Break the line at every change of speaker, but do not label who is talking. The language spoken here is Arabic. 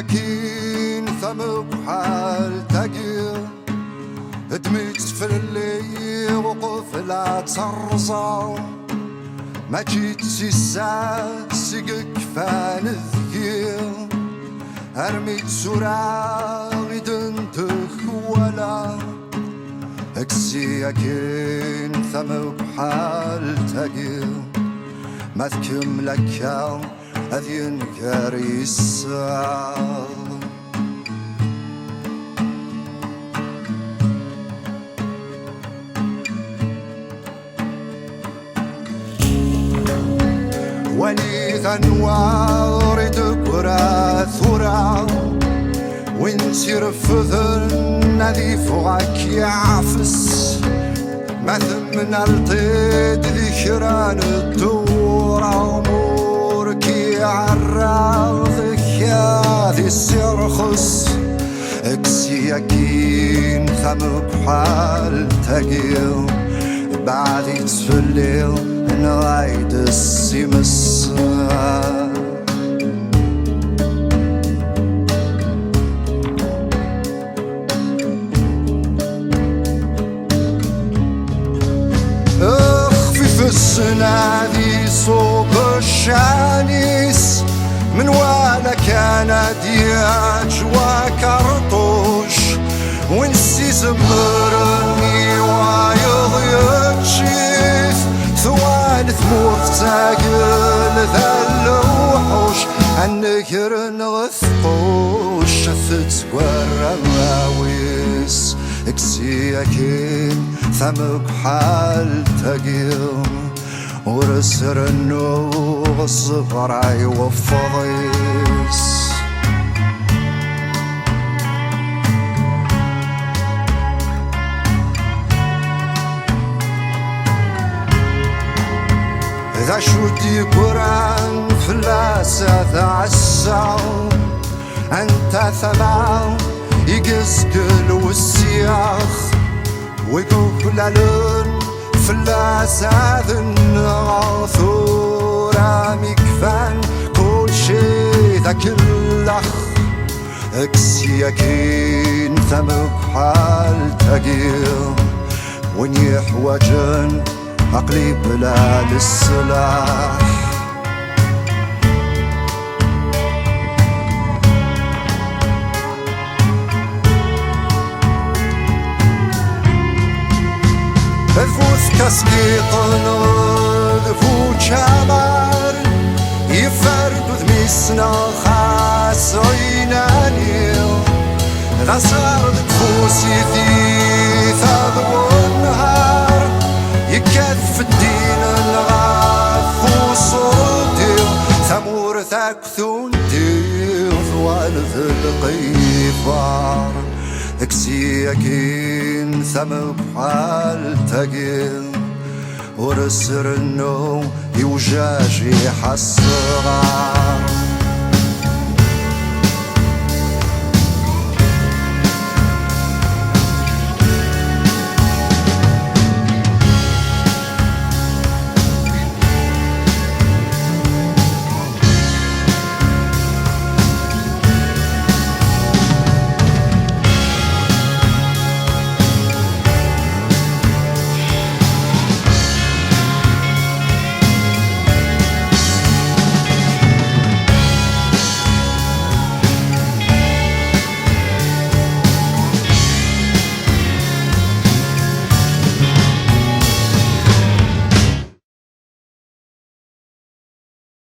كين ثم بحال تقير دميت في اللي وقف لا ترزع ما جيت سيسا سيقك فان الذكير ارميت سراغي دنتك ولا اكسي كين ثم بحال تقير ما تكم لك أذين كريسة ونيثا واردك ثرى وانسير فذن ذي فوقك يعفس ما ثمن الطيد ذكران الدورة عالراضك هذي السرخص اكسي يكين ثم بحال تقيل بعد يتفليل نغايد السمس اخفي في السنة ذي صوب الشانيس من ولا كان دياج وكرطوش ونسي زمرني وايض يتشيث ثوالث مفتاقل ذا اللوحوش النهر نغثقوش شفت والرواويس اكسي اكين ثم بحال تقيل ورسر النوغ الصغر يوفضيس ذا شودي قران فلاسة ذا عسى انت ثبا يقسقل والسياخ ويقول للن فلاسة النغاثورة مكفان كل شي ذا كلخ اكسي يكين ثم بحال تقيل ونيح وجن عقلي بلا للسلاح ذفوث كسقيط ذفو شامر يفرد ذميسنا خاسيناني غسار ذفوسي ثيثا ذو النهار يكث الدين الغاث وصوتي ثمور ثاكثون دير ثوالث القيفار اكسي يكين ثم بحال تقيل ورسر النوم يوجاجي حسرار